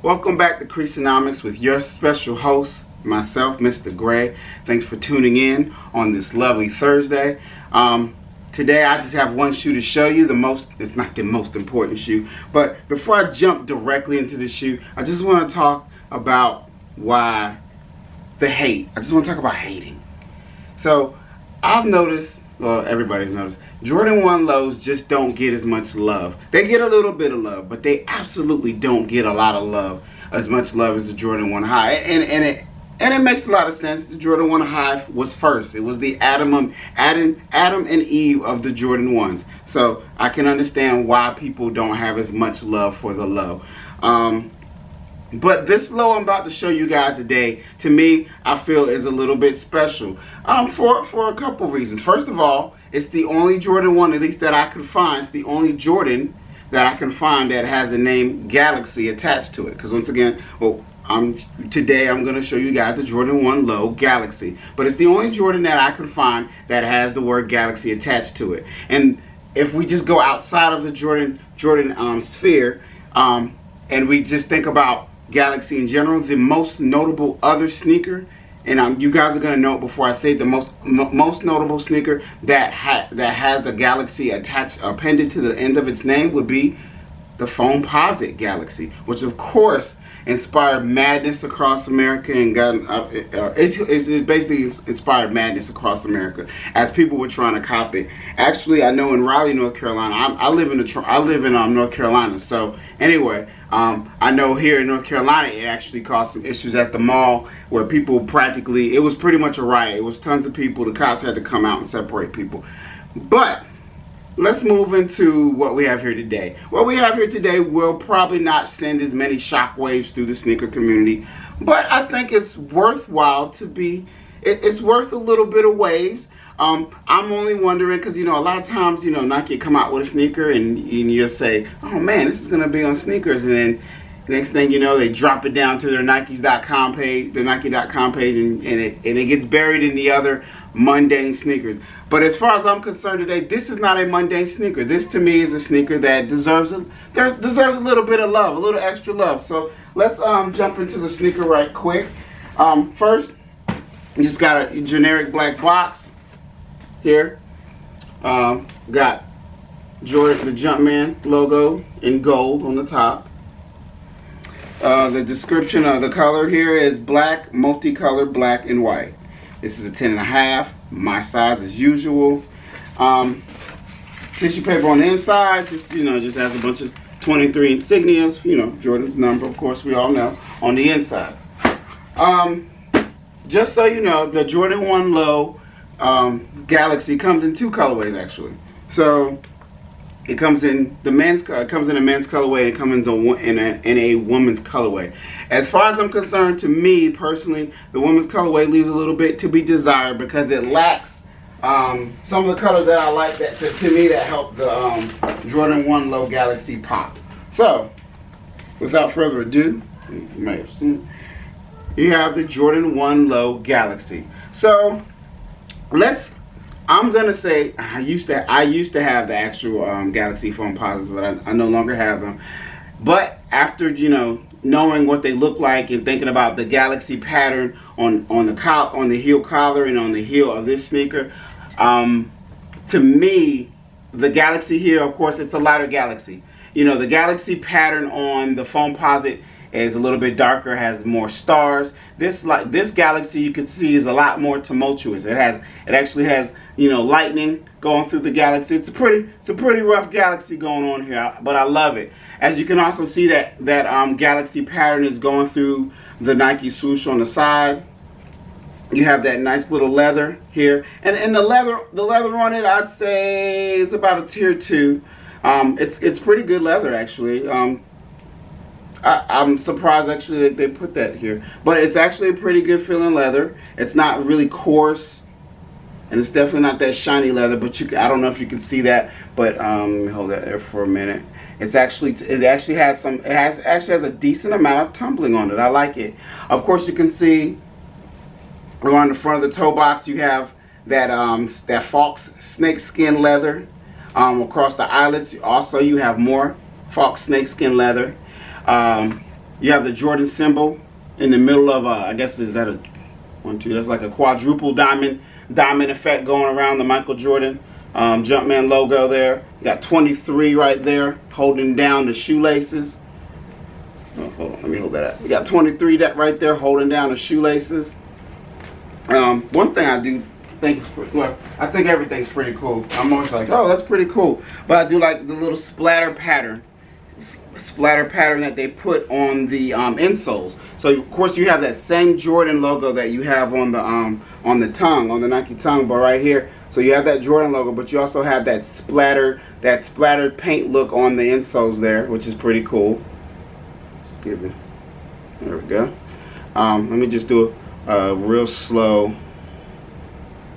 Welcome back to Creasonomics with your special host, myself, Mr. Gray. Thanks for tuning in on this lovely Thursday. Today I just have one shoe to show you. It's not the most important shoe, but before I jump directly into the shoe, I just want to talk about why the hate. I just want to talk about hating. So I've noticed, well, everybody's noticed, Jordan 1 lows just don't get as much love. They get a little bit of love, but they absolutely don't get a lot of love, as much love as the Jordan 1 high. And it makes a lot of sense. The Jordan 1 high was first. It was the Adam and Eve of the Jordan 1s. So I can understand why people don't have as much love for the low. But this low I'm about to show you guys today, to me, I feel is a little bit special for a couple reasons. First of all, it's the only Jordan 1, at least that I could find. It's the only Jordan that I can find that has the name Galaxy attached to it. Because once again, today I'm going to show you guys the Jordan 1 low Galaxy. But it's the only Jordan that I could find that has the word Galaxy attached to it. And if we just go outside of the Jordan sphere, and we just think about Galaxy in general, the most notable other sneaker, and you guys are going to know it before I say it, the most notable sneaker that has the Galaxy appended to the end of its name would be the Foamposite Galaxy, which of course inspired madness across America and it basically inspired madness across America as people were trying to copy it. Actually, I know in Raleigh, North Carolina, I live in North Carolina. So anyway, I know here in North Carolina it actually caused some issues at the mall where people it was pretty much a riot. It was tons of people. The cops had to come out and separate people. But let's move into what we have here today. What we have here today will probably not send as many shockwaves through the sneaker community, but I think it's worthwhile it's worth a little bit of waves. I'm only wondering because, a lot of times, Nike come out with a sneaker and you'll say, oh man, this is going to be on sneakers. And then next thing you know, they drop it down to their Nike.com page, and it gets buried in the other mundane sneakers. But as far as I'm concerned today, this is not a mundane sneaker. This to me is a sneaker that deserves a little bit of love, a little extra love. So let's jump into the sneaker right quick. First, you just got a generic black box here. Got Jordan, the Jumpman logo in gold on the top. The description of the color here is black, multicolored black and white. This is a 10.5, my size as usual. Tissue paper on the inside, just has a bunch of 23 insignias, Jordan's number, of course, we all know, on the inside. Just so you know, the Jordan 1 low Galaxy comes in two colorways actually. So it comes in a men's colorway, and it comes in a woman's colorway. As far as I'm concerned, to me personally, the women's colorway leaves a little bit to be desired because it lacks some of the colors that I like that to me that help the Jordan 1 low Galaxy pop. So without further ado, you may have seen it, you have the Jordan 1 low Galaxy. So I'm gonna say I used to have the actual Galaxy Foamposites, but I no longer have them. But after knowing what they look like and thinking about the Galaxy pattern on the heel collar and on the heel of this sneaker, to me the Galaxy here, of course, it's a lighter Galaxy. The Galaxy pattern on the Foamposite is a little bit darker, has more stars. This Galaxy, you can see, is a lot more tumultuous. It actually has lightning going through the Galaxy. It's a pretty rough Galaxy going on here, but I love it. As you can also see that Galaxy pattern is going through the Nike swoosh on the side. You have that nice little leather here, and the leather on it, I'd say, is about a tier 2. It's pretty good leather actually. I'm surprised actually that they put that here, but it's actually a pretty good feeling leather. It's not really coarse, and it's definitely not that shiny leather. But I don't know if you can see that, but hold that there for a minute. It actually has a decent amount of tumbling on it. I like it. Of course, you can see around the front of the toe box you have that fox snakeskin leather. Across the eyelets, also you have more fox snakeskin leather. You have the Jordan symbol in the middle of I guess is that a 1, 2? That's like a quadruple diamond effect going around the Michael Jordan Jumpman logo there. You got 23 right there holding down the shoelaces. Oh, hold on, let me hold that up. You got 23 that right there holding down the shoelaces. One thing I do think is well, I think everything's pretty cool. I'm always like, oh, that's pretty cool. But I do like the little splatter pattern that they put on the insoles. So of course you have that same Jordan logo that you have on the tongue, on the Nike tongue, but right here. So you have that Jordan logo, but you also have that splattered paint look on the insoles there, which is pretty cool. Just give it. There we go. Let me just do a real slow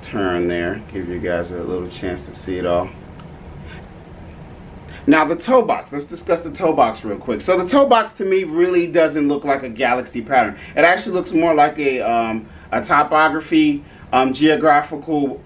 turn there, give you guys a little chance to see it all. Now the toe box, let's discuss the toe box real quick. So the toe box to me really doesn't look like a galaxy pattern. It actually looks more like a topography, geographical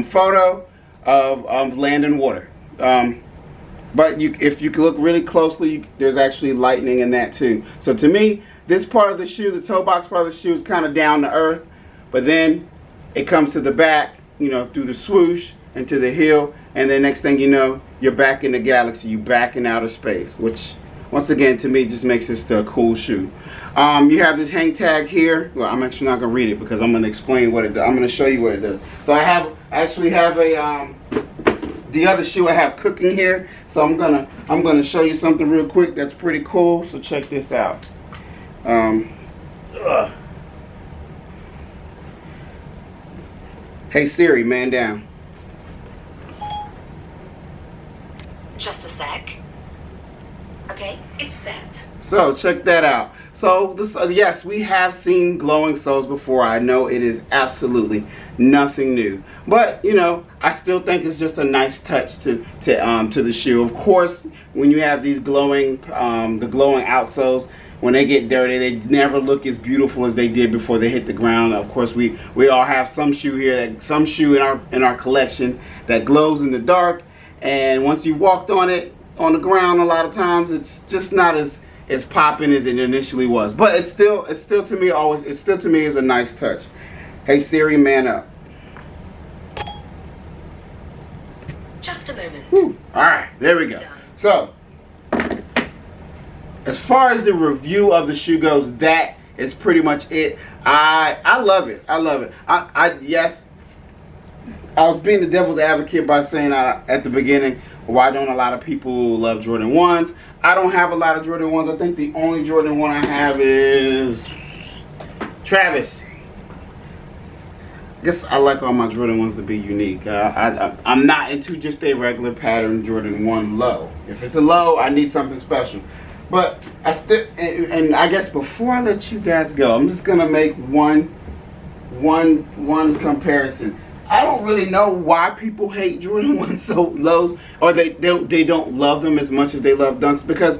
photo of land and water. But if you look really closely, there's actually lightning in that too. So to me, this part of the shoe, the toe box part of the shoe, is kind of down to earth, but then it comes to the back, you know, through the swoosh and to the heel, and then next thing you know, you're back in the galaxy, you're back in outer space, which once again to me just makes this a cool shoe. You have this hang tag here. Well, I'm actually not gonna read it because I'm gonna explain what it does. I'm gonna show you what it does. So I actually have a the other shoe I have cooking here. So I'm gonna show you something real quick that's pretty cool. So check this out. Hey Siri, man down. Just a sec. Okay, it's set. So check that out. So this, yes, we have seen glowing soles before. I know it is absolutely nothing new, but you know, I still think it's just a nice touch to the shoe. Of course, when you have these glowing, the glowing outsoles, when they get dirty, they never look as beautiful as they did before they hit the ground. Of course, we all have some shoe here, some shoe in our collection that glows in the dark, and once you walked on it on the ground, a lot of times it's just not as popping as it initially was. But it's still to me is a nice touch. Hey Siri, man up. Just a moment. Whew. All right, there we go. Done. So, as far as the review of the shoe goes, that is pretty much it. I love it. I love it. Yes, I was being the devil's advocate by saying at the beginning, why don't a lot of people love Jordan 1s? I don't have a lot of Jordan 1s. I think the only Jordan 1 I have is Travis. I guess I like all my Jordan 1s to be unique. I'm not into just a regular pattern Jordan 1 low. If it's a low, I need something special. But I still, and I guess before I let you guys go, I'm just gonna make one comparison. I don't really know why people hate Jordan 1 so lows, or they don't love them as much as they love Dunks, because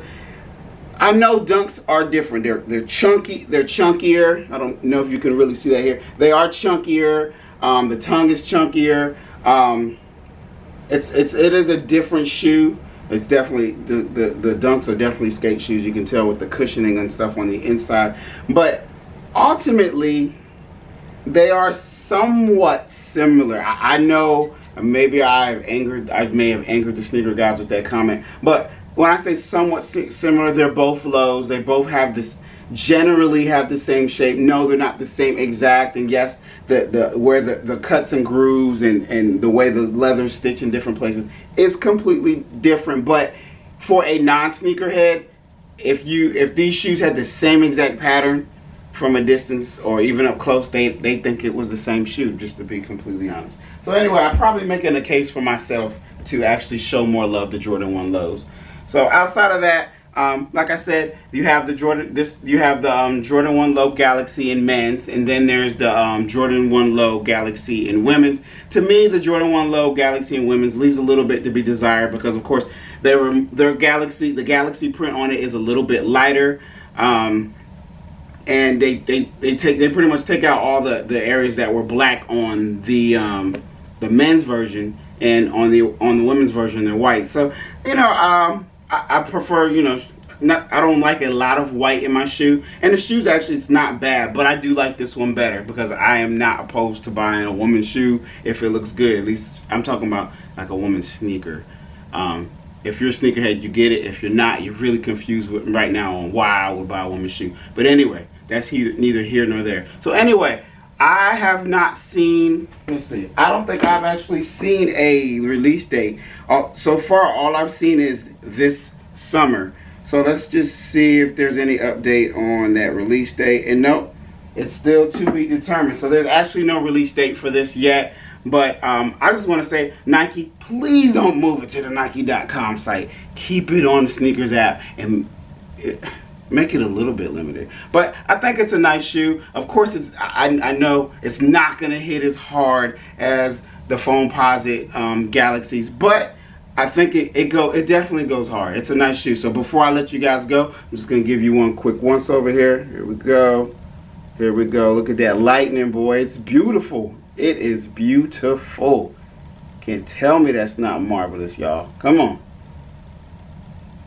I know Dunks are different. They're chunky. They're chunkier. I don't know if you can really see that here. They are chunkier. The tongue is chunkier. It is a different shoe. It's definitely the Dunks are definitely skate shoes. You can tell with the cushioning and stuff on the inside, but ultimately they are somewhat similar. I know maybe I may have angered the sneaker guys with that comment, but when I say somewhat similar, they're both lows. They both have generally have the same shape. No, they're not the same exact, and yes, where the cuts and grooves and the way the leather's stitched in different places is completely different. But for a non-sneakerhead, if these shoes had the same exact pattern from a distance or even up close, they think it was the same shoe, just to be completely honest. So anyway, I'm probably making a case for myself to actually show more love to Jordan 1 lows. So outside of that, like I said, you have the Jordan 1 Low Galaxy in men's, and then there's the Jordan 1 Low Galaxy in women's. To me, the Jordan 1 Low Galaxy in women's leaves a little bit to be desired, because of course the Galaxy print on it is a little bit lighter, and they pretty much take out all the areas that were black on the men's version, and on the women's version they're white. So you know, I prefer, you know, I don't like a lot of white in my shoe, and the shoes actually it's not bad, but I do like this one better because I am not opposed to buying a woman's shoe if it looks good. At least I'm talking about like a woman's sneaker. If you're a sneakerhead, you get it. If you're not, you're really confused with right now on why I would buy a woman's shoe. But anyway, that's neither here nor there. So anyway, I have not seen, let's see, I don't think I've actually seen a release date. So far, all I've seen is this summer. So let's just see if there's any update on that release date. And nope, it's still to be determined. So there's actually no release date for this yet. But I just want to say, Nike, please don't move it to the Nike.com site. Keep it on the sneakers app and make it a little bit limited. But I think it's a nice shoe. Of course, I know it's not going to hit as hard as the Foamposite Galaxies, but I think it definitely goes hard. It's a nice shoe. So before I let you guys go, I'm just going to give you one quick once over here. Here we go. Here we go. Look at that lightning, boy. It's beautiful. It is beautiful. Can't tell me that's not marvelous, y'all. Come on.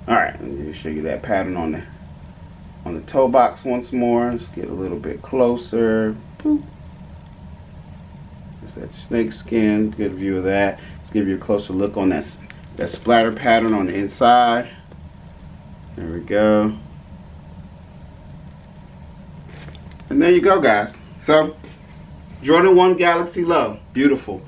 All right, let me show you that pattern on the toe box once more. Let's get a little bit closer. Boop. There's that snake skin. Good view of that. Let's give you a closer look on that splatter pattern on the inside. There we go. And there you go, guys. So Jordan 1 Galaxy Low, beautiful.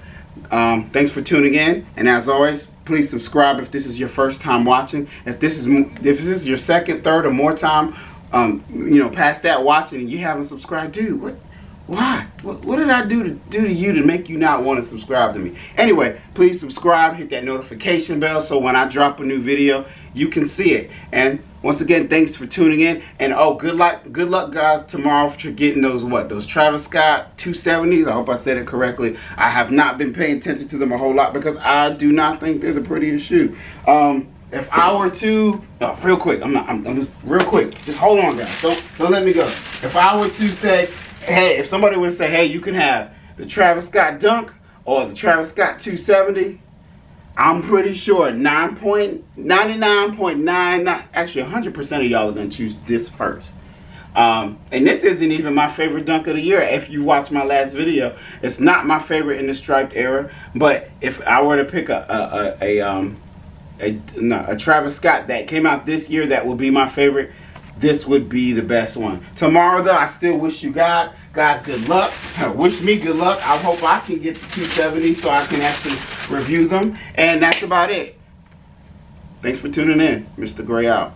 Thanks for tuning in, and as always, please subscribe if this is your first time watching. If this is your second, third, or more time, past that watching, and you haven't subscribed, dude, why? What did I do to you to make you not want to subscribe to me? Anyway, please subscribe, hit that notification bell so when I drop a new video, you can see it. And once again, thanks for tuning in. And good luck guys tomorrow for getting those Travis Scott 270s. I hope I said it correctly. I have not been paying attention to them a whole lot because I do not think they're the prettiest shoe. If I were to, real quick, I'm just real quick. Just hold on, guys. Don't let me go. If I were to say, hey, if somebody would say, hey, you can have the Travis Scott Dunk or the Travis Scott 270, I'm pretty sure 99.99, actually 100% of y'all are going to choose this first. And this isn't even my favorite dunk of the year. If you watched my last video, it's not my favorite in the striped era. But if I were to pick a Travis Scott that came out this year that would be my favorite, this would be the best one. Tomorrow, though, I still wish you guys good luck. Wish me good luck. I hope I can get the 270 so I can actually review them. And that's about it. Thanks for tuning in. Mr. Gray out.